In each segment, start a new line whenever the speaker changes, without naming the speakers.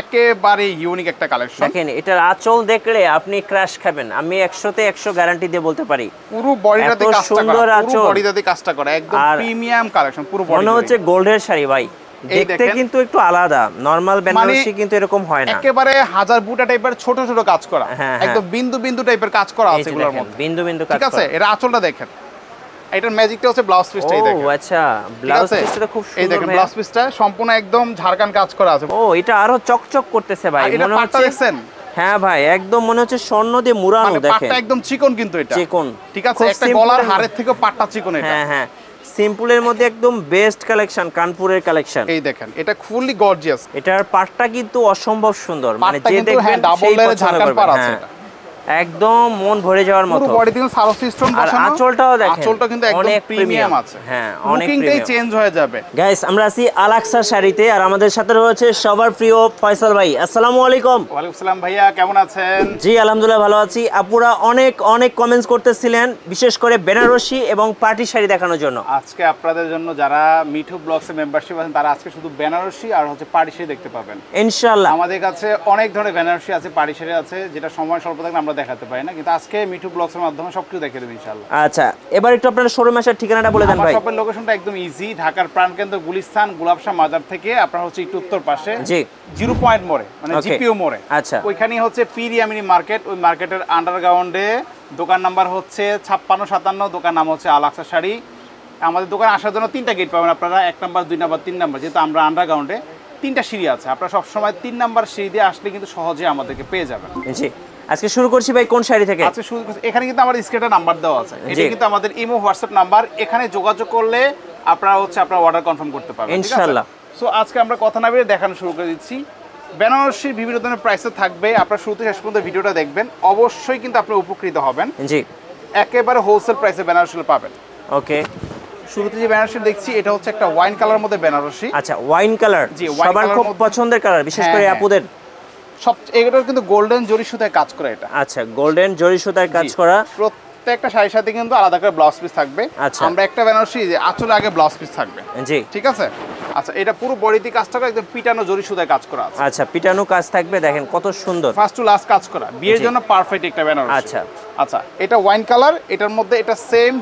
একেবারে ইউনিক একটা কালেকশন।
দেখেন এটার আঁচল দেখলে আপনি ক্রাশ খাবেন, আমি 100 তে 100 গ্যারান্টি দিয়ে বলতে পারি।
পুরো বডিটাতে কাজটা করা, পুরো
আঁচল,
বডিটাতে কাজটা করা, একদম প্রিমিয়াম কালেকশন। পুরো বডি
মনে হচ্ছে গোল্ডের শাড়ি ভাই, দেখতে কিন্তু একটু আলাদা, নরমাল বেনারসি কিন্তু এরকম হয় না।
একেবারে হাজার বুটা টাইপের ছোট ছোট কাজ করা, একদম বিন্দু বিন্দু টাইপের কাজ করা আছে এগুলোর মধ্যে,
বিন্দু বিন্দু কাজ।
ঠিক আছে, এটা আঁচলটা দেখেন, এটার ম্যাজিকটা হচ্ছে ব্লাউজ পিসটাই দেখেন।
ও আচ্ছা, ব্লাউজ পিসটা খুব সুন্দর।
এই দেখেন ব্লাউজ পিসটা সম্পূর্ণ একদম ঝাড়খান কাজ করা আছে।
ও এটা আরো চকচক করতেছে ভাই,
মনে হচ্ছে দেখছেন।
হ্যাঁ ভাই, একদম মনে হচ্ছে স্বর্ণ দিয়ে মুড়ানো। দেখেন
পাটটা একদম চিকন, কিন্তু এটা
চিকন,
ঠিক আছে, একটা গলার হাড়ের থেকে পাটটা চিকন এটা।
হ্যাঁ হ্যাঁ, সিম্পলের মধ্যে একদম বেস্ট কালেকশন, কানপুরের কালেকশন।
এই দেখেন এটা ফুললি গর্জিয়াস।
এটার পাটটা কিন্তু অসম্ভব সুন্দর, মানে যে দেখবেন
ডাবল লেয়ারের ঝাড়খান পাড় আছে,
একদম মন ভরে যাওয়ার মতো।
পুরো বডিতে সারোসি স্টোন বসানো, আর
আঁচলটাও দেখেন,
আঁচলটা কিন্তু একদম প্রিমিয়াম আছে।
হ্যাঁ, অনেক
লুকিংটাই চেঞ্জ হয়ে যাবে।
গাইস, আমরা আছি আলাক্সা শাড়িতে, আর আমাদের সাথে রয়েছে সবার প্রিয় ফয়সাল ভাই। আসসালামু আলাইকুম।
ওয়ালাইকুম আসসালাম ভাইয়া, কেমন আছেন?
জি আলহামদুলিল্লাহ ভালো আছি। আপুরা অনেক অনেক কমেন্টস করতেছিলেন, বিশেষ করে বেনারসি এবং পার্টি শাড়ি দেখানোর জন্য।
আজকে আপনাদের জন্য যারা মিঠু ব্লগস এর মেম্বারশিপ আছেন, তারা আজকে শুধু বেনারসি আর হচ্ছে পার্টি শাড়ি দেখতে পাবেন
ইনশাআল্লাহ।
আমাদের কাছে অনেক ধরনের বেনারসি আছে, পার্টি শাড়ি আছে, যেটা সময় স্বল্প থাকলে আমরা দেখাতে পারি না, কিন্তু আজকে মিঠু ব্লগস এর মাধ্যমে সবকিছু দেখিয়ে দেব ইনশাআল্লাহ।
আচ্ছা, এবার একটু আপনার শোরুম আসার ঠিকানাটা বলে দেন ভাই।
আমার শপের লোকেশনটা একদম ইজি, ঢাকার প্রাণকেন্দ্র গুলিস্তান গোলাপশাহ মাজার থেকে আপনারা হচ্ছে একটু উত্তর পাশে,
জি,
0 পয়েন্ট মোড়ে, মানে জিপিও মোড়ে।
আচ্ছা,
ওইখানেই হচ্ছে পিরিয়ামিনি মার্কেট, ওই মার্কেটের আন্ডারগ্রাউন্ডে দোকান নাম্বার হচ্ছে 5657, দোকান নাম হচ্ছে আলাক্সা শাড়ি। আমাদের দোকানে আসার জন্য 3টা গেট পাবেন আপনারা, 1 নাম্বার 2 নাম্বার 3 নাম্বার, যেহেতু আমরা আন্ডারগ্রাউন্ডে 3টা সিঁড়ি আছে, আপনারা সবসময় 3 নাম্বার সিঁড়ি দিয়ে আসলে কিন্তু সহজে আমাদেরকে পেয়ে যাবেন।
জি, আজকে শুরু করছি ভাই কোন শাড়ি থেকে?
আজকে শুরু করছি, এখানে কিন্তু আমাদের স্ক্রিনে নাম্বার দেওয়া আছে, এটা কিন্তু আমাদের ইমো হোয়াটসঅ্যাপ নাম্বার, এখানে যোগাযোগ করলে আপনারা হচ্ছে আপনার অর্ডার কনফার্ম করতে পারবেন
ইনশাআল্লাহ।
সো আজকে আমরা কথা না বেরিয়ে দেখানো শুরু করে দিচ্ছি। বেনারসির বিভিন্ন ধরনের প্রাইসে থাকবে, আপনারা শুরু থেকে শেষ পর্যন্ত ভিডিওটা দেখবেন, অবশ্যই কিন্তু আপনি উপকৃত হবেন।
জি,
একেবারে হোলসেল প্রাইসে বেনারসি পাবেন।
ওকে,
শুরুতে যে বেনারসি দেখছি এটা হচ্ছে একটা ওয়াইন কালার মধ্যে বেনারসি।
আচ্ছা, ওয়াইন কালার,
জি,
সবার খুব পছন্দের কালার, বিশেষ করে আপুদের।
সব এগুলোর কিন্তু গোল্ডেন জরি সুতায় কাজ করা এটা।
আচ্ছা, গোল্ডেন জরি সুতায় কাজ করা।
প্রত্যেকটা শাড়ির সাথে কিন্তু আলাদা করে ব্লাউজ পিস থাকবে।
আচ্ছা,
আমরা একটা বেনারসি যে আঁচলে আগে ব্লাউজ পিস থাকবে।
জি,
ঠিক আছে। আচ্ছা, এটা পুরো বডিতে কাজটা করে একদম পিটানো জরি সুতায় কাজ করা আছে।
আচ্ছা, পিটানো কাজ থাকবে, দেখেন কত সুন্দর,
ফার্স্ট টু লাস্ট কাজ করা, বিয়ের জন্য পারফেক্ট একটা বেনারসি।
আচ্ছা
আচ্ছা, এটা ওয়াইন কালার, এটার মধ্যে এটা সেম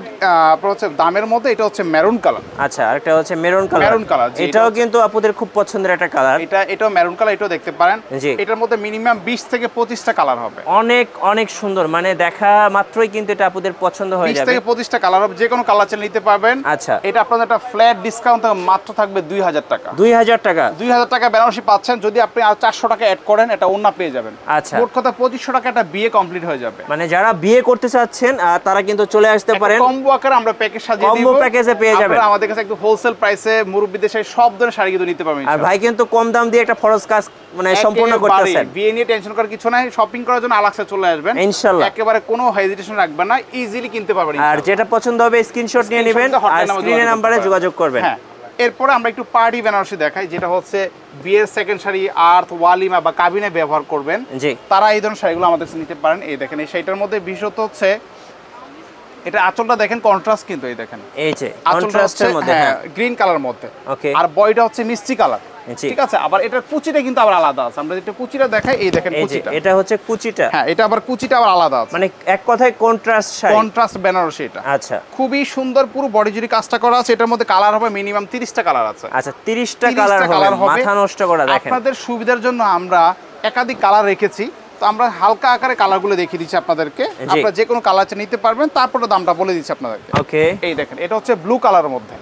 হচ্ছে দামের মধ্যে, এটা হচ্ছে মেরুন কালার।
আচ্ছা, আরেকটা হচ্ছে মেরুন কালার।
মেরুন কালার,
এটাও কিন্তু আপুদের খুব পছন্দের একটা কালার।
এটাও মেরুন কালার, এটাও দেখতে পারেন।
জি,
এটার মধ্যে মিনিমাম 20 থেকে 25টা কালার হবে।
অনেক অনেক সুন্দর, মানে দেখা মাত্রই কিন্তু এটা আপুদের পছন্দ হয়ে যাবে।
20 থেকে 25টা কালার হবে, যে কোনো কালার চাইলে নিতে পারবেন।
আচ্ছা,
এটা আপনাদের একটা ফ্ল্যাট ডিসকাউন্ট মাত্র থাকবে 2000 টাকা।
2000 টাকা,
2000 টাকা বেনারসি পাচ্ছেন। যদি আপনি আর 400 টাকা অ্যাড করেন, এটা ওন্না পেয়ে যাবেন।
আচ্ছা,
মোট কথা 2500 টাকা একটা বিয়ে কমপ্লিট হয়ে যাবে।
মানে যারা বিয়ে করতে চাচ্ছেন তারা কিন্তু চলে আসতে পারেন,
কম্বো আকারে আমরা প্যাকেজ সাজিয়ে দিব,
কম্বো প্যাকেজে পেয়ে যাবেন।
আপনারা আমাদের কাছে একটু হোলসেল প্রাইসে মুরব্বিদের শাড়ি, সব ধরনের শাড়ি কিন্তু নিতে পারবেন।
আর ভাই কিন্তু কম দাম দিয়ে একটা ফরজ কাজ মানে সম্পূর্ণ করতেছেন।
বিয়ে নিয়ে টেনশন করার কিছু নাই, শপিং করার জন্য আলাক্সা চলে আসবেন
ইনশাআল্লাহ,
একেবারে কোনো হেজিটেশন রাখবেন না, ইজিলি কিনতে পারবেন।
আর যেটা পছন্দ হবে স্ক্রিনশট নিয়ে নেবেন আর স্ক্রিনের নম্বরে যোগাযোগ করবেন।
হ্যাঁ, এরপরে আমরা একটু পার্টি বেনারসি দেখাই, যেটা হচ্ছে বিয়ের সেকেন্ড শাড়ি, আর্থ, ওয়ালিমা বা কাবিনে ব্যবহার করবেন,
জি,
তারা এই ধরনের শাড়িগুলো আমাদের কাছে নিতে পারেন। এই দেখেন, এই শাড়িটার মধ্যে বিশেষত হচ্ছে এটা আঁচলটা দেখেন কন্ট্রাস্ট, কিন্তু এই দেখেন
এই যে কন্ট্রাস্টের মধ্যে, হ্যাঁ,
গ্রিন কালার মধ্যে।
ওকে,
আর বডিটা হচ্ছে মিষ্টি কালার। ঠিক আছে। আবার এটার কুচিটা কিন্তু আবার আলাদা আছে, আমরা যেটা কুচিটা দেখাই, এই দেখেন কুচিটা,
এটা হচ্ছে কুচিটা।
হ্যাঁ, এটা আবার কুচিটা আবার আলাদা আছে,
মানে এক কথায় কন্ট্রাস্ট শাড়ি,
কন্ট্রাস্ট বেনারসি এটা।
আচ্ছা,
খুবই সুন্দর, পুরো বডি জুড়ে কাজটা করা আছে। এটার মধ্যে কালার হবে মিনিমাম 30টা কালার আছে।
আচ্ছা, 30টা কালার হবে, মাথা নষ্ট করা। দেখেন,
আপনাদের সুবিধার জন্য আমরা একাধিক কালার রেখেছি, তো আমরা হালকা আকারে কালারগুলো দেখিয়ে দিচ্ছি আপনাদেরকে, আপনারা যে কোনো কালার নিতে পারবেন, তারপরে দামটা বলে দিচ্ছি আপনাদেরকে।
ওকে,
এই দেখেন, এটা হচ্ছে ব্লু কালারের মধ্যে।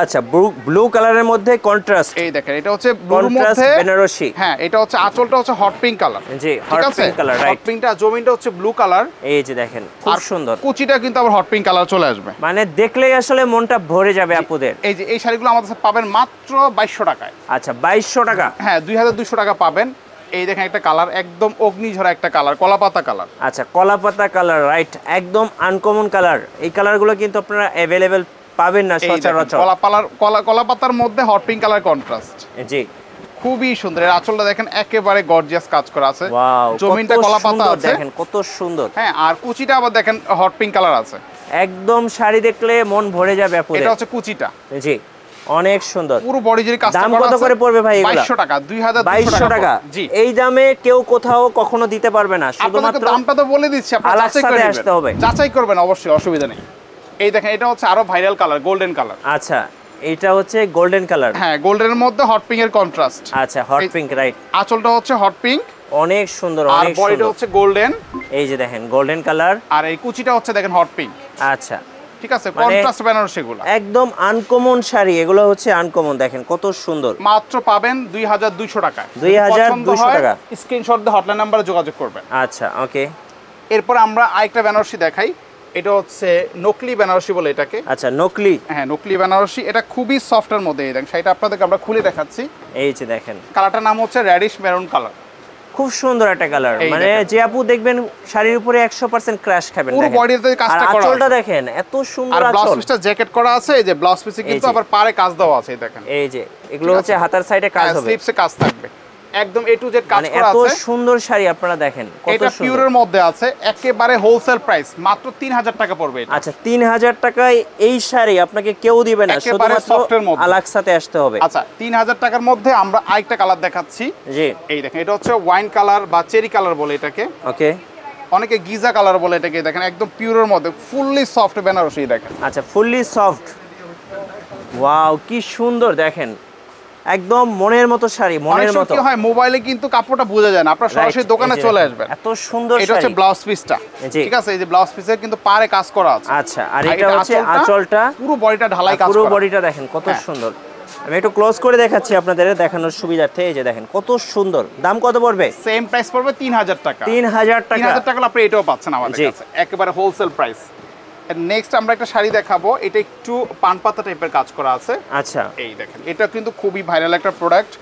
আচ্ছা, ব্লু কালারের মধ্যে কন্ট্রাস্ট।
এই দেখেন, এটা হচ্ছে ব্লুর মধ্যে
বেনারসি।
হ্যাঁ, এটা হচ্ছে আঁচলটা হচ্ছে হট পিঙ্ক কালার।
জি, hot pink colour, right.
Hot পিঙ্কটা, জমিনটা হচ্ছে ব্লু কালার।
এই যে দেখেন, খুব সুন্দর।
কুচিটা কিন্তু আবার হট পিঙ্ক কালার চলে আসবে,
মানে দেখলেই আসলে মনটা ভরে যাবে আপুদের।
এই যে এই শাড়িগুলো আমাদের কাছে পাবেন মাত্র 2200 টাকায়।
আচ্ছা, 2200 টাকা।
হ্যাঁ, 2200 টাকা পাবেন। এই দেখেন একটা কালার, একদম অগ্নিঝরা একটা কালার, কলাপাতা কালার।
আচ্ছা, কলাপাতা কালার, রাইট, একদম আনকমন কালার। এই কালারগুলো কিন্তু আপনারা अवेलेबल পাবেন না সচরাচর।
কলাপাতার মধ্যে হট পিঙ্ক কালার কন্ট্রাস্ট।
জি,
খুবই সুন্দর। এর আঁচলটা দেখেন একেবারে গর্জিয়াস কাজ করা আছে।
ওয়াও,
জমিনটা কলাপাতা আছে,
দেখেন কত সুন্দর।
হ্যাঁ, আর কুচিটা আবার দেখেন হট পিঙ্ক কালার আছে।
একদম শাড়ি দেখলে মন ভরে যাবে আপুদের।
এটা হচ্ছে কুচিটা।
জি, অনেক সুন্দর,
পুরো বডি জুড়ে কাজ করা আছে।
দাম কত করে পড়বে ভাই এগুলা?
2200 টাকা,
2200 টাকা।
জি,
এই দামে কেউ কোথাও কখনো দিতে পারবে না, শুধুমাত্র
দামটা তো বলে দিচ্ছি, আপনারা যাচাই করে আসতে হবে, যাচাই করবেন অবশ্যই, অসুবিধা নেই। এই দেখেন, এটা হচ্ছে আরো ভাইরাল কালার, গোল্ডেন কালার।
আচ্ছা, এটা হচ্ছে গোল্ডেন কালার।
হ্যাঁ, গোল্ডেনের মধ্যে হট পিঙ্ক এর কন্ট্রাস্ট।
আচ্ছা, হট পিঙ্ক, রাইট।
আঁচলটা হচ্ছে হট পিঙ্ক,
অনেক সুন্দর,
আর
অনেক
বডিটা
সুন্দর।
হচ্ছে গোল্ডেন।
এই যে দেখেন গোল্ডেন কালার,
আর এই কুচিটা হচ্ছে দেখেন হট পিঙ্ক।
আচ্ছা,
ঠিক আছে, কন্ট্রাস্ট বেনারসি এগুলো
একদম আনকমন শাড়ি, এগুলো হচ্ছে আনকমন, দেখেন কত সুন্দর।
মাত্র পাবেন 2200 টাকায়।
2200 টাকা।
স্ক্রিনশট দিয়ে হটলাইন নাম্বারে যোগাযোগ করবেন।
আচ্ছা, ওকে।
এরপর আমরা আরেকটা বেনারসি দেখাই, এটা হচ্ছে নকলি বেনারসি বলে এটাকে।
আচ্ছা, নকলি।
হ্যাঁ, নকলি বেনারসি, এটা খুবই সফটের মধ্যে। এই দেখেন, সেটা আপনাদেরকে আমরা খুলে দেখাচ্ছি।
এই যে দেখেন,
কালারটার নাম হচ্ছে রেডিশ মেরুন কালার।
খুব সুন্দর একটা কালার,
এই
মানে
দেখেন।
যে আপু দেখবেন শাড়ির উপরে 100% ক্র্যাশ খাবেন।
পুরো
দেখেন
বডিতে কাজটা
আর
করা
আঁচলটা
আছে।
দেখেন, এত সুন্দর
আর ব্লাউজ
আঁচল।
পিসটা জ্যাকেট করা আছে, এই যে ব্লাউজ পিসে কিন্তু
এই যে।
আবার পারে কাজ দেওয়া আছে, এই দেখেন।
এই যে এগুলো হচ্ছে হাতার সাইডে কাজ হবে,
স্লিপসে কাজ থাকবে, একদম এ টু জেড কাজ
মানে
করা
এত
আছে।
সুন্দর শাড়ি আপনারা দেখেন, কত
এটা
সুন্দর।
পিওরের মধ্যে আছে, একেবারে হোলসেল প্রাইস, মাত্র 3000 টাকা পড়বে এটা।
আচ্ছা, 3000 টাকায় এই শাড়ি আপনাকে কেউ দিবে না,
একেবারে
শুধুমাত্র
সফটের মধ্যে।
আলাক্সাতে আসতে হবে।
আচ্ছা, 3000 টাকার মধ্যে আমরা আরেকটা কালার দেখাচ্ছি।
জি,
এই দেখেন, এটা হচ্ছে ওয়াইন কালার বা চেরি কালার বলে এটাকে,
ওকে।
অনেকে গিজা কালার বলে এটাকে। দেখেন, একদম পিওরের মধ্যে ফুললি সফট বেনারসি, দেখেন।
আচ্ছা, ফুললি সফট, ওয়াও কি সুন্দর, দেখেন একদম মনের মতো শাড়ি,
অনেক
মনের
সময়
মতো।
কি হয়, মোবাইলে কিন্তু কাপড়টা বোঝা যায় না, আপনারা সরাসরি
Right,
দোকানে
এই যে
চলে
দেখেন,
আসবেন।
এত সুন্দর
এটা হচ্ছে
শাড়ি।
ব্লাউজ পিসটা,
জি।
ঠিক আছে, এই যে ব্লাউজ পিসের কিন্তু পারে কাজ করা আছে।
আচ্ছা, আর এটা হচ্ছে আঁচলটা,
পুরো বডিটা ঢালাই কাজ
পুরো
করা।
বডিটা দেখেন কত
হ্যাঁ।
সুন্দর। আমি একটু ক্লোজ করে দেখাচ্ছি আপনাদের দেখানোর সুবিধার্থে। এই যে দেখেন কত সুন্দর। দাম কত পড়বে?
সেম প্রাইস পড়বে 3000 টাকা।
3000 টাকা।
3000 টাকা আপনি এটাও পাচ্ছেন আমাদের
জি।
কাছে, একেবারে হোলসেল প্রাইস। নেক্সট আমরা একটা শাড়ি দেখাবো, এটা একটু পানপাতা টাইপের কাজ করা আছে।
আচ্ছা,
এই দেখেন, এটা কিন্তু খুবই ভাইরাল একটা প্রোডাক্ট।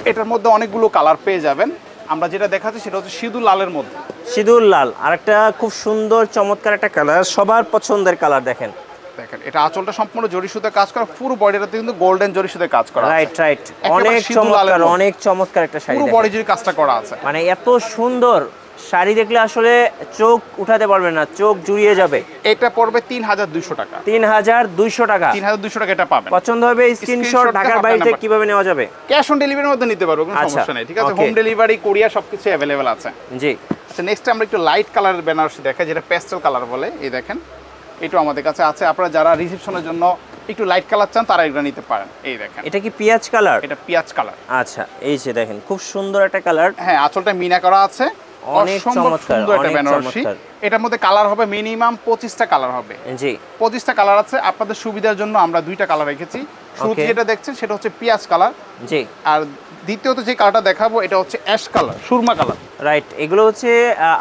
এটার মধ্যে অনেকগুলো কালার পেয়ে যাবেন। আমরা যেটা দেখাচ্ছি সেটা হচ্ছে সিঁদুর লালের মধ্যে।
সিঁদুর লাল, আরেকটা খুব সুন্দর চমৎকার একটা কালার, সবার পছন্দের কালার। দেখেন
দেখেন, এটা আঁচলটা সম্পূর্ণ জরি সুতার কাজ করা, পুরো বডিটাতে কিন্তু গোল্ডেন জরি সুতার কাজ করা আছে।
রাইট, রাইট,
একেবারে
অনেক
সিঁদুর লালের
চমৎকার,
মধ্যে।
অনেক চমৎকার একটা শাড়ি।
পুরো
দেখেন।
বডি জুড়ে কাজটা করা আছে।
মানে এত সুন্দর শাড়ি দেখলে আসলে চোখ উঠাতে পারবে না, চোখ জুড়িয়ে যাবে।
এটা পড়বে 3200 টাকা।
3200 টাকা।
3200 টাকা এটা পাবেন।
পছন্দ হবে স্ক্রিনশট,
Screenshot
ঢাকার
দিয়ে
বাইরে
নাম্বার।
কিভাবে নেওয়া যাবে?
ক্যাশ অন ডেলিভারির মধ্যে নিতে পারবো, কোনো
আচ্ছা,
সমস্যা নেই, ঠিক আছে।
okay.
হোম ডেলিভারি, কোরিয়া সবকিছু অ্যাভেলেবেল আছে।
জি।
আচ্ছা, নেক্সট আমরা একটু লাইট কালারের বেনারসি দেখাই, যেটা পেস্টেল কালার বলে। এই দেখেন, এটাও আমাদের কাছে আছে। আপনারা যারা রিসেপশনের জন্য একটু লাইট কালার চান, তারা এগুলো নিতে পারেন। এই দেখেন,
এটা কি পেঁয়াজ কালার?
এটা পেঁয়াজ কালার।
আচ্ছা, এই যে দেখেন খুব সুন্দর একটা কালার।
হ্যাঁ, আঁচলটা মিনা করা আছে,
অনেক
অসম্ভব
চমৎকার,
সুন্দর একটা
অনেক
বেনারসি।
চমৎকার।
এটার মধ্যে কালার হবে মিনিমাম 25টা কালার হবে।
জি,
25টা কালার আছে। আপনাদের সুবিধার জন্য আমরা 2টা কালার রেখেছি। শুরুতে
Okay.
যেটা দেখছেন সেটা হচ্ছে পেঁয়াজ কালার,
জি,
আর দ্বিতীয়ত যে কালারটা দেখাবো এটা হচ্ছে ash colour, Surma colour.
Right. এগুলো হচ্ছে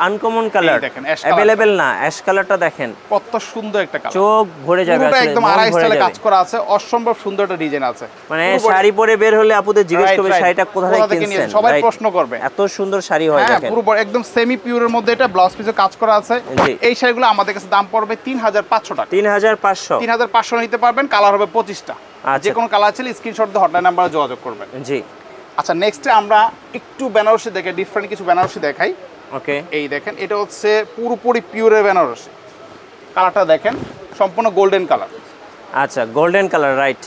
আনকমন কালার,
দেখেন, ash color
অ্যাভেলেবেল না। অ্যাশ কালারটা দেখেন,
কত সুন্দর একটা কালার,
চোখ ভরে যাবে,
পুরোটা
আসলে
একদম
মন
আড়াই
ভরে
স্টাইলে
যাবে।
কাজ করা আছে, অসম্ভব সুন্দর একটা ডিজাইন আছে।
মানে
পুরো body-
শাড়ি পরে বের হলে আপুদের জিজ্ঞেস
Right,
করবে
right.
শাড়িটা কোথা
কোথা
থেকে
থেকে
কিনছেন,
নিয়েছেন? সবাই
right?
প্রশ্ন করবে।
এত সুন্দর শাড়ি হয়
হ্যাঁ,
দেখেন।
পুরো একদম সেমি পিওরের মধ্যে এটা ব্লাউজ পিসে কাজ করা আছে।
জি।
এই শাড়িগুলো আমাদের কাছে দাম পড়বে 3500 টাকা।
3500।
3500 নিতে পারবেন, কালার হবে 25টা।
আচ্ছা।
যে কোনো কালার ছিল স্ক্রিনশট দিয়ে হটলাইন নাম্বারে যোগাযোগ করবেন।
জি,
আচ্ছা, নেক্সটে আমরা একটু বেনারসি দেখে ডিফারেন্ট কিছু বেনারসি দেখাই।
ওকে।
এই দেখেন, এটা হচ্ছে পুরোপুরি পিওরের বেনারসি। কালারটা দেখেন, সম্পূর্ণ গোল্ডেন কালার,
আচ্ছা, গোল্ডেন কালার, রাইট।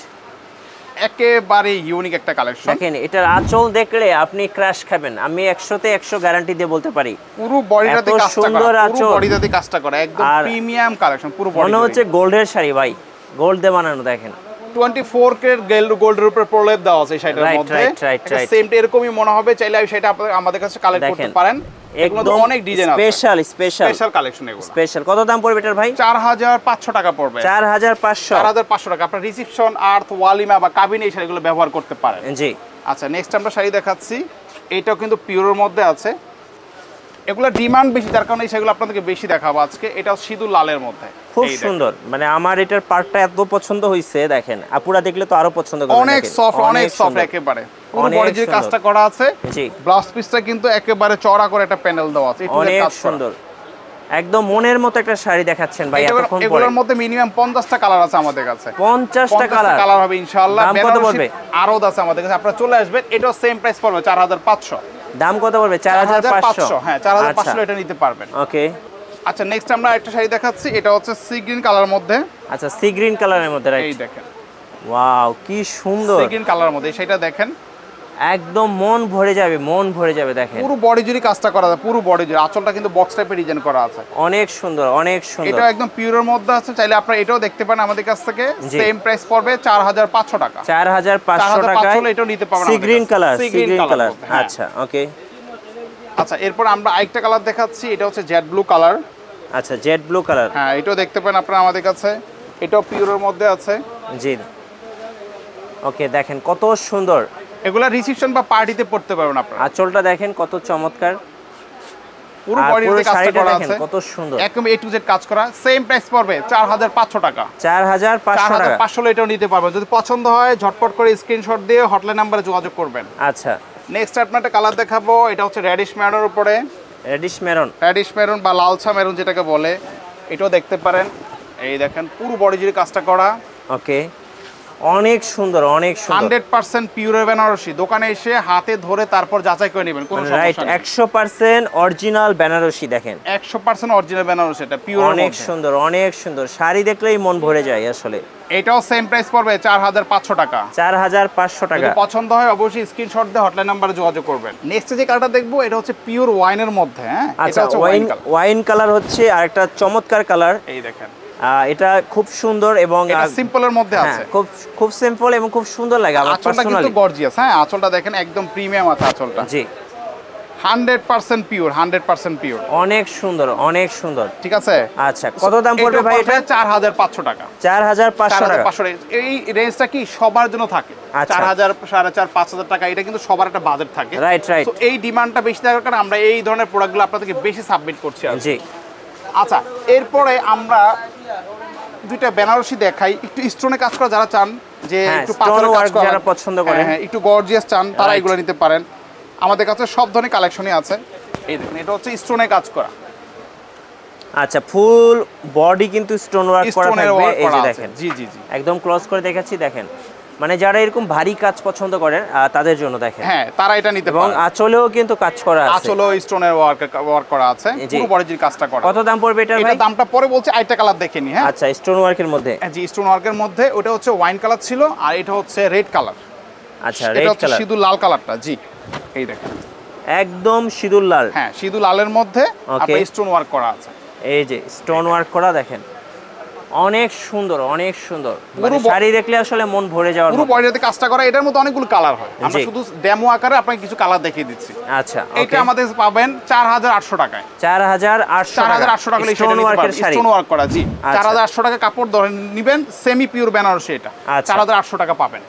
একেবারে ইউনিক একটা কালেকশন।
দেখেন এটার আঁচল দেখলে আপনি ক্র্যাশ খাবেন, আমি 100তে 100 গ্যারান্টি দিয়ে বলতে পারি।
পুরো বডিটাতে
এত
কাজটা
সুন্দর
করা,
আঁচল।
পুরো বডিটাতে কাজটা করা, একদম
আর
প্রিমিয়াম কালেকশন। পুরো বডি
মনে হচ্ছে গোল্ডের শাড়ি ভাই, গোল্ড দিয়ে বানানো। দেখেন
24 ক্যারেট গোল্ডের উপরে প্রলেপ দেওয়া আছে এই শাড়িটার
Right,
মধ্যে।
right.
সেম এরকমই মনে হবে, চাইলে এই শাড়িটা আমাদের কাছে কালেক্ট করতে
দেখেন,
পারেন। এগুলো তো
একদম
অনেক ডিজাইন আছে,
স্পেশাল স্পেশাল
স্পেশাল কালেকশন এগুলো।
স্পেশাল। কত দাম পড়বে এটার ভাই?
4500 টাকা পড়বে।
4500।
4500 টাকা। আপনার রিসেপশন, আর্থ, ওয়ালিমা বা কাবিনে এই শাড়িগুলো ব্যবহার করতে পারেন।
জি।
আচ্ছা, নেক্সট আমরা শাড়ি দেখাচ্ছি, এইটাও কিন্তু পিওরের মধ্যে আছে। এগুলো ডিমান্ড বেশি, তার কারণে এই শাড়িগুলো আপনাদেরকে বেশি দেখাবো আজকে। এটাও সিঁদুর লালের মধ্যে,
খুব
এই দেখেন।
সুন্দর। মানে আমার এটার পার্টটা এত পছন্দ হয়েছে, দেখেন আপুরা দেখলে তো আরো পছন্দ করবে।
অনেক
দেখেন,
সফট, অনেক সফট
সুন্দর।
একেবারে। পুরো
অনেক
বডি জুড়ে
সুন্দর।
কাজটা করা আছে।
জি,
ব্লাউজ পিসটা কিন্তু একেবারে চওড়া করে একটা প্যানেল দেওয়া আছে, একটু
অনেক
কাজ করা।
সুন্দর। একদম মনের মতো একটা শাড়ি দেখাচ্ছেন ভাই এতক্ষণ পরে।
এগুলোর মধ্যে মিনিমাম 50টা কালার আছে আমাদের কাছে।
50টা
50টা কালার হবে ইনশাআল্লাহ।
দাম কত পড়বে?
আরো আছে আমাদের কাছে, আপনারা চলে আসবেন। এটাও সেম প্রাইস পড়বে 4500।
দাম কত পড়বে? 4500।
হ্যাঁ, 4500 এটা নিতে পারবেন।
ওকে।
আচ্ছা, নেক্সট আমরা একটা শাড়ি দেখাচ্ছি, এটা হচ্ছে সি গ্রিন কালার মধ্যে।
আচ্ছা, সি গ্রিন কালারের মধ্যে,
এই
রাইট।
দেখেন,
ওয়াও কি সুন্দর,
সি গ্রিন কালারের মধ্যে, সেটা দেখেন
একদম মন ভরে যাবে, মন ভরে যাবে। দেখেন
পুরো বডি জুড়ে কাজটা করা আছে, পুরো বডি জুড়ে। আঁচলটা কিন্তু বক্স টাইপের ডিজাইন করা আছে,
অনেক সুন্দর, অনেক সুন্দর।
এটা একদম পিওরের মধ্যে আছে, চাইলে আপনারা এটাও দেখতে পারেন আমাদের কাছ থেকে। সেম প্রাইস পড়বে 4500 টাকা।
4500 টাকায়
এটাও নিতে পারবেন।
Sea green colour, sea green colour.
হ্যাঁ।
আচ্ছা ওকে।
আচ্ছা, এরপর আমরা আরেকটা কালার দেখাচ্ছি, এটা হচ্ছে জেড ব্লু কালার।
আচ্ছা জেড ব্লু কালার,
হ্যাঁ, এটাও দেখতে পারেন আপনারা আমাদের কাছে, এটাও পিওরের মধ্যে আছে।
জি ওকে, দেখেন কত সুন্দর।
এগুলা রিসেপশন বা পার্টিতে পড়তে পারবেন আপনারা।
আঁচলটা দেখেন কত চমৎকার,
পুরো
আর
বডিতে
পুরো
কাজটা
শাড়িটা
করা
দেখেন
আছে,
কত সুন্দর,
একদম এ টু জেড কাজ করা। সেম প্রাইস পড়বে 4500 টাকা।
4500 টাকা।
4500 এটাও নিতে পারবেন। যদি পছন্দ হয় ঝটপট করে স্ক্রিনশট দিয়ে হটলাইন নাম্বারে যোগাযোগ করবেন।
আচ্ছা
নেক্সট আপনার একটা কালার দেখাবো, এটা হচ্ছে রেডিশ মেরুনের উপরে,
রেডিশ মেরুন,
রেডিশ মেরুন বা লালচা মেরুন যেটাকে বলে, এটাও দেখতে পারেন। এই দেখেন পুরো বডি জুড়ে কাজটা করা।
ওকে অনেক সুন্দর, অনেক সুন্দর।
100% পিওর বেনারসি। দোকানে এসে হাতে ধরে তারপর যাচাই করে নেবেন, কোনো
রাইট,
সমস্যা নেই।
100% অরিজিনাল বেনারসি। দেখেন
100% অরিজিনাল বেনারসি, এটা পিওর।
অনেক সুন্দর, অনেক সুন্দর। শাড়ি দেখলেই মন ভরে যায় আসলে।
এটাও সেম প্রাইস পড়বে 4500 টাকা।
4500 টাকা।
যদি পছন্দ হয় অবশ্যই স্ক্রিনশট দিয়ে হটলাইন নাম্বারে যোগাযোগ করবেন। নেক্সট যে কালারটা দেখবো, এটা হচ্ছে পিওর ওয়াইনের মধ্যে। হ্যাঁ,
আচ্ছা,
এটা হচ্ছে
ওয়াইন কালার হচ্ছে আরেকটা চমৎকার কালার।
এই দেখেন
এটা খুব সুন্দর এবং
এটা সিম্পলের মধ্যে আছে।
খুব খুব সিম্পল এবং খুব সুন্দর লাগে আমার
আঁচলটা কিন্তু
পার্সোনালি।
গর্জিয়াস। হ্যাঁ, আঁচলটা দেখেন একদম প্রিমিয়াম আছে আঁচলটা।
জি
100% পিওর, 100% পিওর।
অনেক সুন্দর, অনেক সুন্দর।
ঠিক আছে।
আচ্ছা কত দাম পড়বে ভাই এটা?
4500 টাকা।
4500 টাকা।
4500। এই রেঞ্জটা কি সবার জন্য থাকে?
আচ্ছা।
4000, 4500, 5000 টাকা, এটা কিন্তু সবার একটা বাজেট থাকে।
Right right.
তো এই ডিমান্ডটা বেশি থাকার কারণে আমরা এই ধরনের প্রোডাক্টগুলো আপনাদেরকে বেশি সাবমিট করছি।
জি
আচ্ছা, এরপরে আমরা দুইটা বেনারসি দেখাই, একটু স্টোনে কাজ করা যারা চান, যে একটু পাথরের কাজ করা
যারা পছন্দ করেন,
হ্যাঁ একটু গর্জিয়াস চান, তারা এগুলো নিতে পারেন। আমাদের কাছে সব ধরনের কালেকশনই আছে। এই দেখুন, এটা হচ্ছে স্টোনে কাজ করা।
আচ্ছা ফুল বডি কিন্তু স্টোন ওয়ার্ক করা থাকবে। এই যে দেখেন,
জি জি জি,
একদম ক্লোজ করে দেখাচ্ছি। দেখেন মানে যারা এরকম ভারী কাজ পছন্দ করেন তাদের জন্য দেখেন।
হ্যাঁ, তারা এটা নিতে পারে।
এবং আঁচলেও কিন্তু কাজ করা আছে,
আঁচলেও স্টোনের ওয়ার্ক করা আছে, পুরো বডির কাজটা করা।
কত দাম পড়বে এটা ভাই?
এটা দামটা পরে বলছি, আইটা কালার দেখে নি। হ্যাঁ,
আচ্ছা স্টোন ওয়ার্কের মধ্যে।
জি, স্টোন ওয়ার্কের মধ্যে। ওটা হচ্ছে ওয়াইন কালার ছিল, আর এটা হচ্ছে রেড কালার।
আচ্ছা
এটা
রেড
হচ্ছে
কালার,
সিঁদুর লাল কালারটা। জি, এই দেখেন
একদম সিঁদুর লাল।
হ্যাঁ, সিঁদুর লালের মধ্যে আপনার স্টোন ওয়ার্ক করা আছে।
এই যে স্টোন ওয়ার্ক করা দেখেন, অনেক সুন্দর, অনেক সুন্দর। মানে শাড়ি দেখলে আসলে মন ভরে যাওয়ার
পুরো
মতো।
বডিতে কাজটা করা। এটার মধ্যে অনেকগুলো কালার হয়, আমরা শুধু ডেমো আকারে আপনাকে কিছু কালার দেখিয়ে দিচ্ছি।
আচ্ছা
এটা আমাদের পাবেন 4800 টাকায়।
4800 টাকা
স্টোন ওয়ার্কের শাড়ি, স্টোন ওয়ার্ক করা। জি, 4800 টাকা কাপড় ধরে নেবেন, সেমি পিওর বেনারসি। এটা 4800 টাকা পাবেন।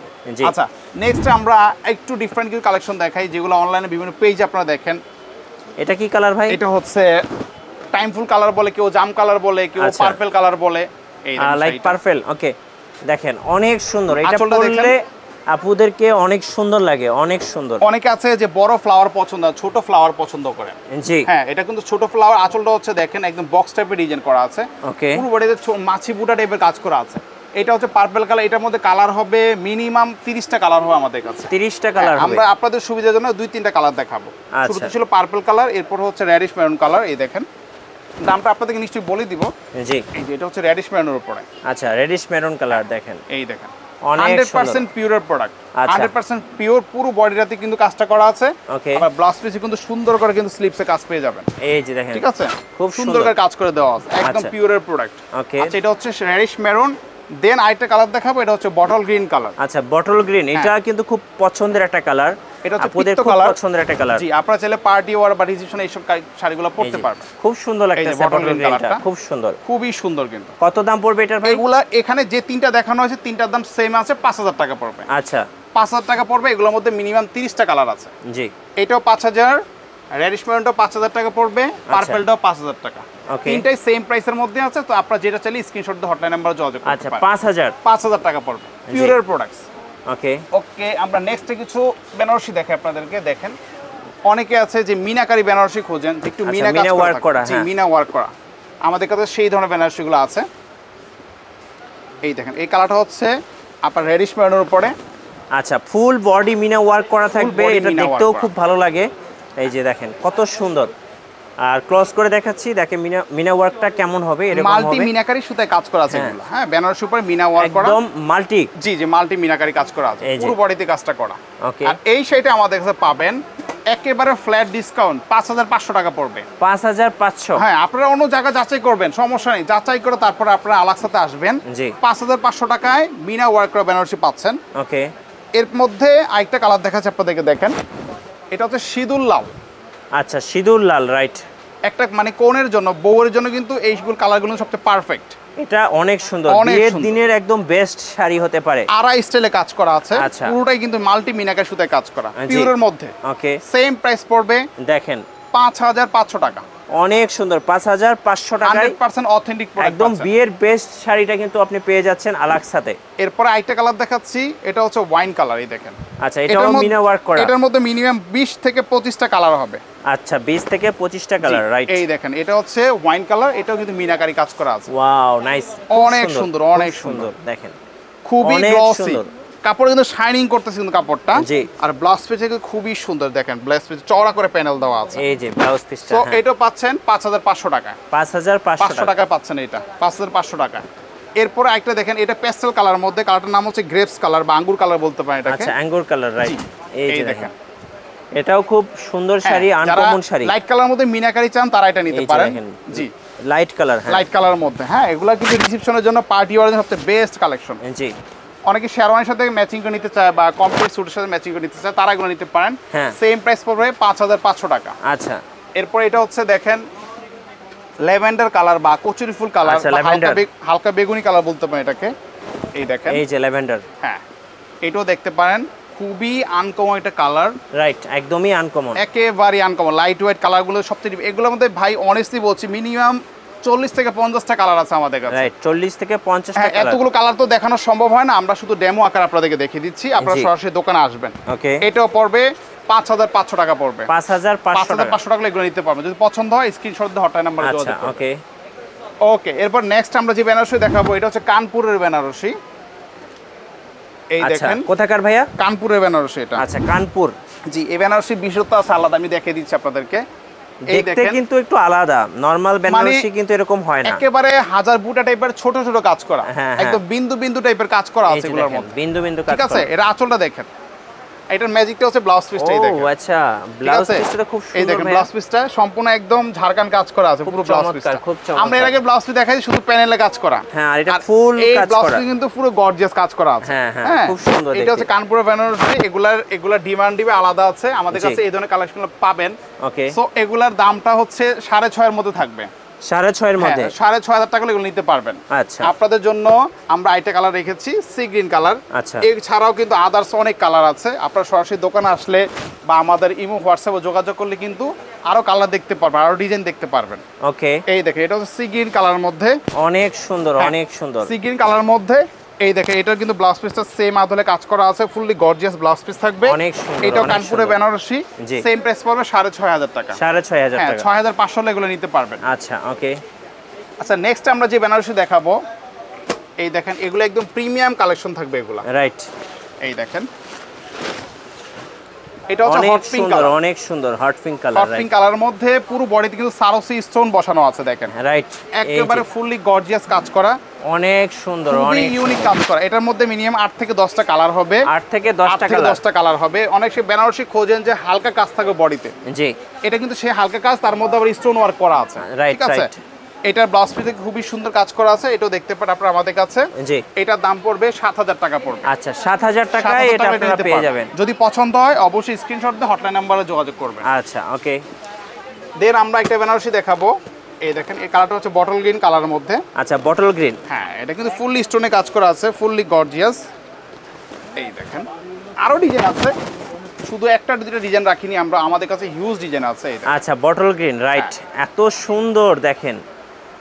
আচ্ছা, নেক্সট আমরা একটু ডিফারেন্ট কিছু কালেকশন দেখাই, যেগুলো অনলাইনে বিভিন্ন পেজ আপনারা দেখেন।
এটা কি কালার ভাই?
এটা হচ্ছে টাইমফুল কালার বলে, কেউ জাম কালার বলে, কেউ পার্পল কালার বলে। এই
লাইক পার্পল। ওকে দেখেন অনেক সুন্দর। এটা পরলে আপুদেরকে অনেক সুন্দর লাগে, অনেক সুন্দর।
অনেকে আছে যে বড় ফ্লাওয়ার পছন্দ, ছোট ফ্লাওয়ার পছন্দ করে।
জি
হ্যাঁ, এটা কিন্তু ছোট ফ্লাওয়ার। আঁচলটা হচ্ছে দেখেন একদম বক্স টাইপের ডিজাইন করা আছে।
ওকে,
পুরো বডিতে মাছি বুটা টাইপের কাজ করা আছে। এটা হচ্ছে পার্পল কালার। এটার মধ্যে কালার হবে মিনিমাম 30টা কালার হবে আমাদের কাছে।
30টা কালার হবে।
আমরা আপনাদের সুবিধার জন্য 2-3টা কালার দেখাবো। শুরুতে ছিল পার্পল কালার, এরপর হচ্ছে রেডিশ মেরুন কালার। এই দেখেন, দামটা আপনাদেরকে নিশ্চয়ই বলে দিব।
জি,
এই যে এটা হচ্ছে রেডিশ মেরুনের উপরে।
আচ্ছা রেডিশ মেরুন কালার দেখেন,
এই দেখেন
100%
পিওরের প্রোডাক্ট। 100% পিওর, পুরো বডিটাতে কিন্তু কাজটা করা আছে।
ওকে,
আবার ব্লাউজ পিসে কিন্তু সুন্দর করে কিন্তু স্লিপসে কাজ পেয়ে যাবেন।
এই যে দেখেন,
ঠিক আছে,
খুব
সুন্দর করে কাজ করে দেওয়া আছে, একদম পিওরের প্রোডাক্ট।
ওকে,
আচ্ছা, এটা হচ্ছে রেডিশ মেরুন। দেন আরেকটা কালার দেখাবো, এটা হচ্ছে বটল গ্রিন কালার।
আচ্ছা বটল গ্রিন, এটা কিন্তু খুব পছন্দের একটা কালার।
এটা হচ্ছে
আপুদের খুব পছন্দের একটা কালার।
জি, আপনারা চাইলে পার্টি ওয়্যার বা রিসেপশন এইসব শাড়িগুলো পরতে পারবেন।
খুব সুন্দর লাগতেছে বটল গ্রিনটা, খুব সুন্দর,
খুবই সুন্দর। কিন্তু
কত দাম পড়বে এটার ভাই?
এগুলা এখানে যে তিনটা দেখানো হয়েছে, তিনটার দাম সেম আছে, 5000 টাকা পড়বে।
আচ্ছা
5000 টাকা পড়বে। এগুলোর মধ্যে মিনিমাম 30টা কালার আছে।
জি,
এটাও 5000, রেডিশ মেরুনটাও 5000 টাকা পড়বে, পার্পলটাও 5000 টাকা। তিনটাই সেম প্রাইসের মধ্যে আছে। তো আপনারা যেটা চাইলে স্ক্রিনশট দিয়ে হটলাইন নাম্বারে যোগাযোগ করতে
আচ্ছা
পারেন। 5000 টাকা পড়বে, পিওরের প্রোডাক্টস।
ওকে
ওকে, আমরা নেক্সটে কিছু বেনারসি দেখাই আপনাদেরকে। দেখেন, অনেকে আছে যে মিনাকারি বেনারসি খোঁজেন, যে একটু মিনা কাজ
ওয়ার্ক করা।
জি, মিনা ওয়ার্ক করা। আমাদের কাছে সেই ধরনের বেনারসিগুলো আছে। এই দেখেন, এই কালারটা হচ্ছে আপনার রেডিশ মেরুনের উপরে।
আচ্ছা ফুল বডি মিনা ওয়ার্ক করা থাকবে। এটা দেখতেও খুব ভালো লাগে। এই যে দেখেন কত সুন্দর, আর ক্লোজ করে দেখাচ্ছি, দেখেন মিনা ওয়ার্কটা কেমন হবে, এরকম হবে
মাল্টি মিনাকারি সুতায় কাজ করা আছে এগুলো, হ্যাঁ বেনারসি উপরে মিনা ওয়ার্ক করা,
একদম মাল্টি।
জি জি মাল্টি মিনাকারি কাজ করা আছে,
এই যে।
পুরো বডিতে কাজটা করা।
ওকে।
আর এই শাড়িটা আমাদের কাছে পাবেন একেবারে ফ্ল্যাট ডিসকাউন্ট 5500 টাকা পড়বে।
5500।
হ্যাঁ আপনারা অন্য জায়গা যাচাই করবেন, সমস্যা নেই, যাচাই করে তারপরে আপনারা আলাক্সাতে আসবেন।
জি।
5500 টাকায় মিনা ওয়ার্ক করা বেনারসি পাচ্ছেন।
ওকে।
এর মধ্যে আরেকটা কালার দেখাচ্ছে আপনাদেরকে, দেখেন এটা হচ্ছে সিঁদুর লাল।
আচ্ছা সিঁদুর লাল, রাইট।
একটা মানে কোণের জন্য, বউয়ের জন্য কিন্তু এইগুলো কালারগুলো সবচেয়ে পারফেক্ট।
এটা অনেক সুন্দর,
অনেক
বিয়ের
সুন্দর।
দিনের একদম বেস্ট শাড়ি হতে পারে।
আড়াই স্টাইলে কাজ করা আছে,
আচ্ছা।
পুরোটাই কিন্তু মাল্টি মিনাকার সুতায় কাজ করা,
জি।
পিওরের মধ্যে।
ওকে।
সেম প্রাইস পড়বে
দেখেন
5500 টাকা।
অনেক সুন্দর, 5500 টাকায়
100% অথেন্টিক প্রোডাক্ট
একদম বিয়ের বেস্ট শাড়িটা কিন্তু আপনি পেয়ে যাচ্ছেন আলাক্সাতে।
এরপরে আরেকটা কালার দেখাচ্ছি, এটা হচ্ছে ওয়াইন কালার, এই দেখেন।
আচ্ছা এটাও মিনা ওয়ার্ক করা।
এটার মধ্যে মিনিমাম 20 থেকে 25টা কালার হবে।
আচ্ছা 20 থেকে 25টা কালার, রাইট।
এই দেখেন এটা হচ্ছে ওয়াইন কালার, এটাও কিন্তু মিনাকারি কাজ করা আছে।
ওয়াও নাইস,
অনেক সুন্দর, অনেক সুন্দর।
দেখেন
খুবই
অনেক
গ্লসি,
সুন্দর।
কাপড় কিন্তু শাইনিং করতেছে কিন্তু কাপড়টা।
জি।
আর ব্লাউজ পিসে কিন্তু খুবই সুন্দর, দেখেন ব্লাউজ পিস চওড়া করে প্যানেল দেওয়া আছে।
এই যে ব্লাউজ পিসটা,
তো এটা পাচ্ছেন 5500 টাকা।
5500
500 টাকায় পাচ্ছেন এটা, 5500 টাকা। এরপরে আরেকটা দেখেন, এটা পেস্টেল কালার মধ্যে, কালারটার নাম হচ্ছে গ্রেপস কালার বা আঙ্গুর কালার বলতে পারেন এটাকে।
আচ্ছা আঙ্গুর কালার, রাইট। এই
এই
যে
দেখেন,
দেখেন এটাও খুব সুন্দর sari, uncommon sari.
Light colour মধ্যে মিনাকারি চান তারা এটা নিতে
এই যে
পারেন।
দেখেন,
জি
লাইট কালার, হ্যাঁ
লাইট কালারের মধ্যে, হ্যাঁ এগুলা কিন্তু রিসেপশনের জন্য, পার্টি ওয়ারের জন্য সবচেয়ে বেস্ট কালেকশন।
জি।
অনেকে শেরওয়ানির সাথে ম্যাচিং করে নিতে চায় বা কমপ্লিট স্যুটের সাথে ম্যাচিং করে নিতে চায়, তারা এগুলো নিতে পারেন।
হ্যাঁ।
সেম প্রাইস পড়বে 5500 টাকা।
আচ্ছা।
এরপর এটা হচ্ছে দেখেন ল্যাভেন্ডার কালার বা কচুরি ফুল কালার,
আচ্ছা, lavender।
হালকা বেগুনি কালার বলতে পারেন এটাকে। এই দেখেন,
এই যে ল্যাভেন্ডার,
হ্যাঁ এটাও দেখতে পারেন, খুবই আনকমন একটা কালার,
রাইট, একদমই আনকমন।
একেবারে আনকমন। লাইট ওয়েট কালারগুলো সবচেয়ে, এগুলোর মধ্যে ভাই অনেস্টলি বলছি মিনিমাম 40 থেকে 50টা কালার আছে আমাদের কাছে।
রাইট, 40 থেকে 50টা
হ্যাঁ,
কালার।
এতগুলো কালার তো দেখানো সম্ভব হয় না, আমরা শুধু ডেমো আকার আপনাদেরকে দেখিয়ে দিচ্ছি, আপনারা
জি।
সরাসরি দোকানে আসবেন।
ওকে।
এটাও পড়বে 5500 টাকা পড়বে।
5500 টাকা।
5500 টাকা এগুলো নিতে পারবেন, যদি পছন্দ হয় স্ক্রিনশট দিয়ে হটলাইন নাম্বারে
আচ্ছা
যোগাযোগ করুন।
ওকে।
ওকে, এরপর নেক্সট আমরা যে বেনারসি দেখাবো এটা হচ্ছে কানপুরের বেনারসি। এই
আচ্ছা
দেখেন,
কোথাকার ভাইয়া?
কানপুরের বেনারসি এটা।
আচ্ছা কানপুর।
জি, এই বেনারসি বিশেষত্ব আছে আলাদা, আমি দেখিয়ে দিচ্ছি আপনাদেরকে। এই
দেখতে
দেখেন,
কিন্তু একটু আলাদা, নরমাল বেনারসি কিন্তু এরকম হয় না।
একেবারে হাজার বুটা টাইপের ছোট ছোট কাজ করা,
হ্যাঁ,
একদম বিন্দু বিন্দু টাইপের কাজ করা
এই
আছে
যে
এগুলোর
দেখেন,
মধ্যে।
বিন্দু বিন্দু কাজ
ঠিক আছে,
করা।
এর আঁচলটা দেখেন, এটার ম্যাজিকটা হচ্ছে ব্লাউজ পিসটাই
ও
দেখেন।
আচ্ছা,
ঠিক
ব্লাউজ
আছে,
পিসটা খুব
এই
সুন্দর
দেখেন
ভাইয়া।
ব্লাউজ পিসটা সম্পূর্ণ একদম ঝাড়খান কাজ করা আছে, পুরো ব্লাউজ
চমৎকার,
পিসটা।
খুব চমৎকার।
আমরা এর আগে ব্লাউজ পিস দেখাই শুধু প্যানেলে কাজ করা,
হ্যাঁ, আর এটা ফুল
এই
কাজ
ব্লাউজ
করা।
পিস কিন্তু পুরো গর্জিয়াস কাজ করা আছে।
হ্যাঁ, হ্যাঁ, খুব সুন্দর
এটা
দেখতে।
হচ্ছে কানপুরের বেনারসি, এগুলার ডিমান্ড দিবে আলাদা আছে, আমাদের
জি।
কাছে এই ধরনের কালেকশনগুলো পাবেন।
ওকে।
সো এগুলার দামটা হচ্ছে 6.5 এর মধ্যে থাকবে।
6.5 এর মধ্যে।
6500 টাকা এগুলো নিতে পারবেন।
আচ্ছা।
আপনাদের জন্য আমরা আইটা কালার রেখেছি, সি গ্রিন কালার।
আচ্ছা।
এছাড়াও কিন্তু আদার্স অনেক কালার আছে, আপনারা সরাসরি দোকানে আসলে বা আমাদের ইমো হোয়াটসঅ্যাপে যোগাযোগ করলে কিন্তু আরো কালার দেখতে পারবেন, আরো ডিজাইন দেখতে পারবেন।
ওকে।
এই দেখেন, এটা হচ্ছে সি গ্রিন কালার মধ্যে,
অনেক সুন্দর,
হ্যাঁ,
অনেক সুন্দর।
সি গ্রিন কালার মধ্যে। এই দেখেন, এটার কিন্তু ব্লাউজ পিসটা সেম আদলে কাজ করা আছে, ফুললি গর্জিয়াস ব্লাউজ পিস থাকবে।
অনেক সুন্দর,
এটাও
অনেক
কানপুরে
সুন্দর।
বেনারসি,
জি।
সেম প্রাইস পড়বে 6500 টাকা।
6500
হ্যাঁ,
টাকা।
6500 এগুলো নিতে পারবেন।
আচ্ছা ওকে।
আচ্ছা, নেক্সট আমরা যে বেনারসি দেখাবো, এই দেখেন এগুলো একদম প্রিমিয়াম কালেকশন থাকবে এগুলা।
রাইট।
এই দেখেন, এটা হচ্ছে
অনেক
হট পিঙ্ক
সুন্দর,
কালার।
অনেক সুন্দর hot pink colour.
Hot pink কালারের মধ্যে পুরো বডিতে কিন্তু সারোসি স্টোন বসানো আছে, দেখেন
রাইট।
একেবারে ফুললি গর্জিয়াস কাজ করা,
অনেক সুন্দর,
খুবই
অনেক
ইউনিক কাজ করা। এটার মধ্যে মিনিমাম 8 থেকে 10টা কালার হবে।
8 থেকে 10টা কালার।
10টা কালার হবে। অনেক সে বেনারসি খোঁজেন যে হালকা কাজ থাকবে বডিতে,
জি।
এটা কিন্তু সে হালকা কাজ, তার মধ্যে আবার স্টোন ওয়ার্ক করা আছে।
Right,
ঠিক আছে,
right.
এটার ব্লাউজ পিসে খুবই সুন্দর কাজ করা আছে, এটাও দেখতে পারেন আপনারা আমাদের কাছে।
জি।
এটার দাম পড়বে 7000 টাকা পড়বে।
আচ্ছা 7000 টাকায়
7000
এটা
টাকা
আপনারা
নিতে
পেয়ে
পারবেন।
যাবেন।
যদি পছন্দ হয় অবশ্যই স্ক্রিনশট দিয়ে হটলাইন নাম্বারে যোগাযোগ করবেন।
আচ্ছা ওকে।
দেন আমরা একটা বেনারসি দেখাবো, এই দেখেন এই কালারটা হচ্ছে বটল গ্রিন কালারের মধ্যে।
আচ্ছা বটল গ্রিন।
হ্যাঁ, এটা কিন্তু ফুললি স্টোনে কাজ করা আছে, ফুললি গর্জিয়াস। এই দেখেন আরো ডিজাইন আছে, শুধু একটা দুটো ডিজাইন রাখিনি আমরা, আমাদের কাছে হিউজ ডিজাইন আছে। এই দেখেন,
আচ্ছা বটল গ্রিন, রাইট। এত সুন্দর দেখেন,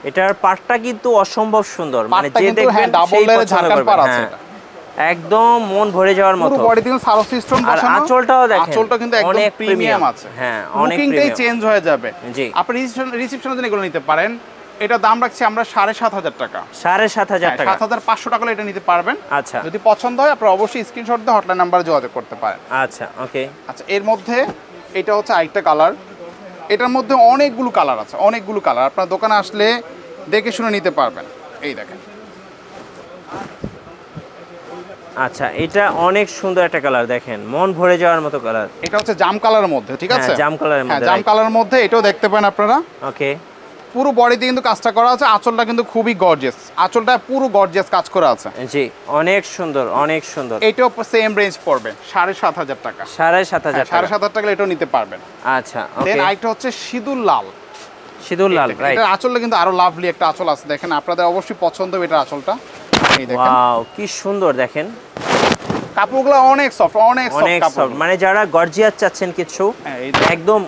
এটার পাটটা কিন্তু অসম্ভব সুন্দর, মানে
পাটটা
যে
কিন্তু,
দেখবেন
হ্যাঁ, ডাবল
সেই
লেয়ারের
পছন্দ
ঝাড়খান
করবেন।
পাড় আছে
হ্যাঁ,
এটা।
একদম মন ভরে যাওয়ার
পুরো
মতো।
বডিতে কিন্তু সারোসি স্টোন
আর
বসানো।
আঁচলটাও দেখেন,
আঁচলটা কিন্তু একদম
অনেক
প্রিমিয়াম
premium।
আছে।
হ্যাঁ, অনেক
লুকিংটাই
premium।
চেঞ্জ হয়ে যাবে।
জি।
আপনি রিসেপশনের জন্য এগুলো নিতে পারেন। এটা দাম রাখছি আমরা 7500 টাকা।
7500 টাকা।
7500 টাকা এটা নিতে পারবেন।
আচ্ছা।
যদি পছন্দ হয় আপনারা অবশ্যই স্ক্রিনশট দিয়ে হটলাইন নাম্বারে যোগাযোগ করতে পারেন।
আচ্ছা ওকে।
আচ্ছা, এর মধ্যে এটা হচ্ছে আরেকটা কালার, এটার মধ্যে অনেকগুলো কালার আছে, অনেকগুলো কালার। আপনার দোকানে আসলে দেখে শুনে নিতে পারবেন। এই দেখেন,
আচ্ছা এটা অনেক সুন্দর একটা কালার, দেখেন মন ভরে যাওয়ার মতো কালার।
এটা হচ্ছে জাম কালারের মধ্যে, ঠিক আছে?
জাম কালারের মধ্যে,
জাম কালারের মধ্যে এটাও দেখতে পারেন আপনারা।
ওকে,
পুরো বডিতে কিন্তু কাজটা করা আছে, আঁচলটা কিন্তু খুবই গর্জিয়াস, আঁচলটা পুরো গর্জিয়াস কাজ করা আছে।
জি অনেক সুন্দর, অনেক সুন্দর।
এটাও সেম রেঞ্জ পড়বে 7,500 টাকা।
7,500 টাকা,
7,500 টাকা এটাও নিতে পারবেন।
আচ্ছা
দেন
ওকে।
আইটা হচ্ছে সিঁদুর লাল,
সিঁদুর লাল, রাইট।
এটা আঁচলটা কিন্তু আরো লাভলি একটা আঁচল আছে, দেখেন আপনাদের অবশ্যই পছন্দ হবে এটা আঁচলটা। এই দেখেন,
ওয়াও কি সুন্দর, দেখেন
কাপড়গুলো অনেক সফট, অনেক
অনেক
সফট কাপড়।
সফট, মানে যারা গর্জিয়াস চাচ্ছেন কিছু
এই দেখেন,
একদম।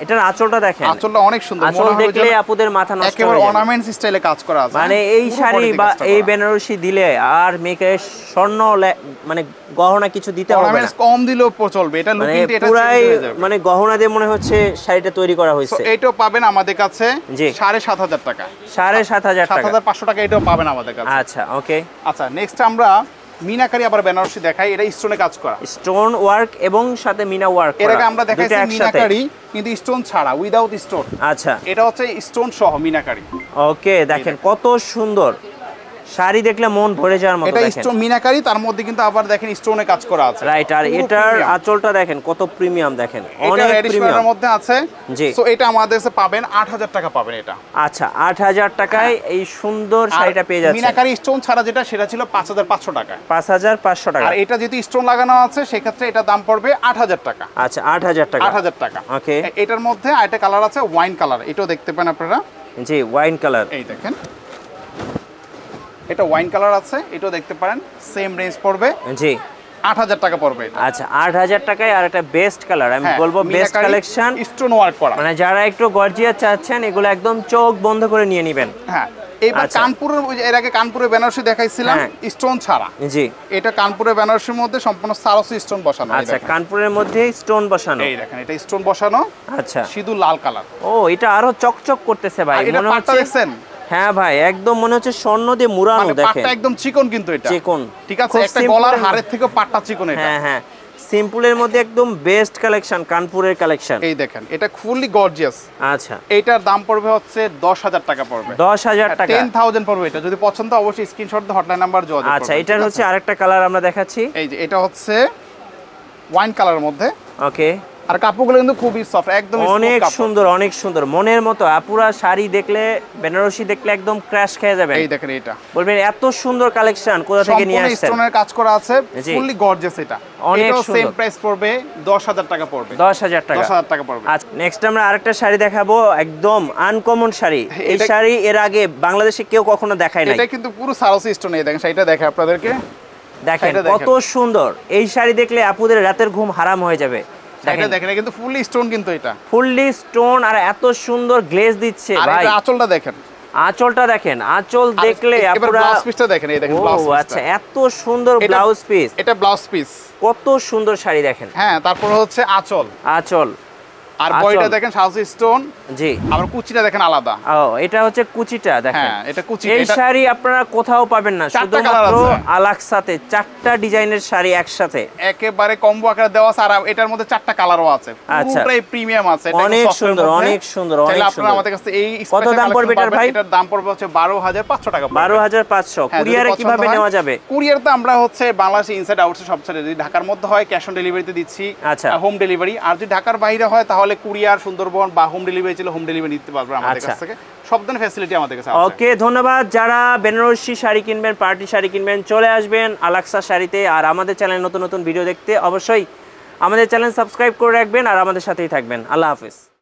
এটার আঁচলটা দেখেন,
আঁচলটা অনেক সুন্দর,
আঁচল
মনে হবে
দেখলে
যেন
আপুদের মাথা নষ্ট
একেবারে
হয়ে যাবে।
অর্নামেন্টস স্টাইলে কাজ করা আছে,
মানে এই
পুরো
শাড়ি
body তে
বা
কাজটা
এই
করা।
বেনারসি দিলে আর মেয়েকে স্বর্ণ মানে গহনা কিছু দিতে হবে না,
অর্নামেন্টস কম দিলেও চলবে, এটা
মানে
লুকিংটা এটা
পুরাই
চেঞ্জ হয়ে যাবে।
মানে গহনা দিয়ে মনে হচ্ছে শাড়িটা তৈরি করা
So,
হয়েছে।
এটাও পাবেন আমাদের কাছে
জি।
7,500 টাকা।
7,500 টাকা।
7,500 টাকা এটাও পাবেন আমাদের কাছে।
আচ্ছা ওকে।
আচ্ছা, নেক্সট আমরা মিনাকারি আবার বেনারসি দেখাই, এটা স্টোনে কাজ করা।
স্টোন ওয়ার্ক এবং সাথে মিনা ওয়ার্ক
এর
করা,
আগে আমরা দেখাইছি
দুটো একসাথে।
মিনাকারি কিন্তু স্টোন ছাড়া, উইদাউট স্টোন।
আচ্ছা
এটা হচ্ছে স্টোন সহ মিনাকারি।
ওকে, দেখেন কত সুন্দর শাড়ি, দেখলে মন ভরে যাওয়ার মতো।
এটা
দেখেন
স্টোন মিনাকারি, তার মধ্যে কিন্তু আবার দেখেন স্টোনে কাজ করা আছে,
রাইট। আর
পুরো
এটার
premium।
আঁচলটা দেখেন কত প্রিমিয়াম, দেখেন
এটা
অনেক
রেডিশ
প্রিমিয়াম।
কালারের মধ্যে আছে।
জি।
সো এটা আমাদের কাছে পাবেন 8,000 টাকা পাবেন এটা।
আচ্ছা 8,000 টাকায় এই সুন্দর শাড়িটা পেয়ে যাচ্ছে।
মিনাকারি স্টোন ছাড়া যেটা সেটা ছিল 5,500 টাকা।
5,500 টাকা।
আর এটা যেহেতু স্টোন লাগানো আছে সেক্ষেত্রে এটা দাম পড়বে 8,000 টাকা।
আচ্ছা 8,000 টাকা।
8,000 টাকা।
ওকে।
এটার মধ্যে আরেকটা কালার আছে ওয়াইন কালার, এটাও দেখতে পান আপনারা।
জি ওয়াইন কালার।
এই দেখেন, এটা ওয়াইন কালার আছে, এটাও দেখতে পারেন। সেম রেঞ্জ পড়বে,
জি
8,000 টাকা পড়বে এটা।
আচ্ছা 8,000 টাকায়। আর একটা বেস্ট কালার, আমি
হ্যাঁ,
বলবো best
meenakari
collection,
stone work করা।
মানে যারা একটু গর্জিয়াস চাচ্ছেন এগুলো একদম চোখ বন্ধ করে নিয়ে নেবেন।
হ্যাঁ, এইবার
আচ্ছা।
কানপুরের এর আগে কানপুরের বেনারসি দেখাইছিলাম
হ্যাঁ।
স্টোন ছাড়া।
জি
এটা কানপুরের বেনারসির মধ্যে সম্পূর্ণ সারসি স্টোন বসানো। এই
আচ্ছা
দেখেন।
কানপুরের মধ্যে স্টোন বসানো।
এই দেখেন, এটা স্টোন বসানো,
আচ্ছা
সিঁদুর লাল কালার।
ও এটা আরো চকচক করতেছে ভাই,
আর এটা
মনে
পাটটা
হচ্ছে।
দেখছেন?
হ্যাঁ ভাই একদম মনে হচ্ছে স্বর্ণ দিয়ে মুড়ানো,
মানে
দেখেন
পাটটা একদম চিকন কিন্তু এটা।
চিকন,
ঠিক আছে,
খুব
একটা
simple
গলার
এর
হাড়ের থেকে পাটটা চিকন এটা।
হ্যাঁ হ্যাঁ, সিম্পলের মধ্যে একদম বেস্ট কালেকশন, কানপুরের কালেকশন।
এই দেখেন, এটা ফুললি গর্জিয়াস।
আচ্ছা
এইটার দাম পড়বে হচ্ছে 10,000 টাকা পড়বে।
10,000 টাকা।
10,000 পড়বে এটা। যদি পছন্দ অবশ্যই স্ক্রিনশট দিয়ে হটলাইন নাম্বার যোগাযোগ করবেন।
আচ্ছা এটার
ঠিক
হচ্ছে
আছে?
আরেকটা কালার আমরা দেখাচ্ছি।
এই যে এটা হচ্ছে ওয়াইন কালারের মধ্যে।
ওকে,
আর কাপড়গুলো কিন্তু খুবই সফট, একদম
অনেক সুন্দর, অনেক সুন্দর, মনের মতো। আপুরা শাড়ি দেখলে, বেনারসি দেখলে একদম ক্র্যাশ খেয়ে যাবেন।
এই দেখেন, এটা
বলবেন এত সুন্দর কালেকশন কোথা থেকে নিয়ে
সম্পূর্ণ
আসছেন।
স্টোনের কাজ করা আছে,
জি।
Fully gorgeous. এটা
অনেক
এটাও সেম
সুন্দর।
প্রাইস পড়বে 10,000 টাকা পড়বে।
10,000 টাকা।
10,000 টাকা পড়বে।
আচ্ছা নেক্সট আমরা আরেকটা শাড়ি দেখাবো, একদম আনকমন শাড়ি। এই
এটা-
শাড়ি এর আগে বাংলাদেশে কেউ কখনো দেখায় নাই।
এটা কিন্তু পুরো সারসি স্টোন। এই দেখেন, শাড়িটা দেখে আপনাদেরকে।
দেখেন
শাড়িটা দেখেন।
কত সুন্দর, এই শাড়ি দেখলে আপুদের রাতের ঘুম হারাম হয়ে যাবে।
শাড়িটা দেখেন, এটা কিন্তু ফুললি স্টোন কিন্তু এটা।
ফুললি স্টোন আর এত সুন্দর গ্লেজ দিচ্ছে
আর
ভাই।
এটা আঁচলটা দেখেন।
আঁচলটা দেখেন, আঁচল দেখলে
এবার
আপুরা।
ব্লাউজ পিসটা দেখেন, এই দেখেন
ও
ব্লাউজ পিসটা।
আচ্ছা এত সুন্দর ব্লাউজ পিস,
এটা ব্লাউজ পিস।
কত সুন্দর শাড়ি দেখেন।
হ্যাঁ, তারপর হচ্ছে আঁচল।
আঁচল
আর
আঁচল।
বডিটা দেখেন সারসি স্টোন।
জি।
আবার কুচিটা দেখেন আলাদা।
ও এটা হচ্ছে কুচিটা দেখেন।
হ্যাঁ, এটা কুচি।
এই
এটা
শাড়ি আপনারা কোথাও পাবেন না,
4টা
শুধুমাত্র
কালার আছে।
আলাক্সাতে 4টা ডিজাইনের শাড়ি একসাথে।
একেবারে কম্বো আকারে দেওয়া আছে। আর এটার মধ্যে 4টা কালারও আছে।
আচ্ছা।
পুরোটাই প্রিমিয়াম আছে। এটা
অনেক
একদম soft এর
সুন্দর,
মধ্যে।
অনেক সুন্দর,
চাইলে
অনেক
আপনারা
সুন্দর।
আমাদের কাছে এই
কত
special
দাম পড়বে
collection
এটার ভাই?
পাবেন। এটার দাম পড়বে হচ্ছে 12,500 টাকা পড়বে।
12,500।
হ্যাঁ, যদি
কুরিয়ারে
পছন্দ
কিভাবে
হয়,
নেওয়া যাবে?
কুরিয়ার তো আমরা হচ্ছে বাংলাদেশে ইনসাইড আউটসাইড সব সাইডে। যদি ঢাকার মধ্যে হয় ক্যাশ অন ডেলিভারিতে দিচ্ছি,
আচ্ছা।
Home delivery. আর যদি ঢাকার বাইরে হয় তাহলে কুরিয়ার, সুন্দরবন বা হোম ডেলিভারি ছিল হোম ডেলিভারি নিতে পারবে আমাদের
আচ্ছা।
কাছ থেকে। সব ধরনের ফ্যাসিলিটি আমাদের কাছে আছে।
ওকে ধন্যবাদ। যারা বেনারসি শাড়ি কিনবেন, পার্টি শাড়ি কিনবেন, চলে আসবেন আলাক্সা শাড়িতে। আর আমাদের চ্যানেলে নতুন নতুন ভিডিও দেখতে অবশ্যই আমাদের চ্যানেল সাবস্ক্রাইব করে রাখবেন আর আমাদের সাথেই থাকবেন। আল্লাহ হাফেজ।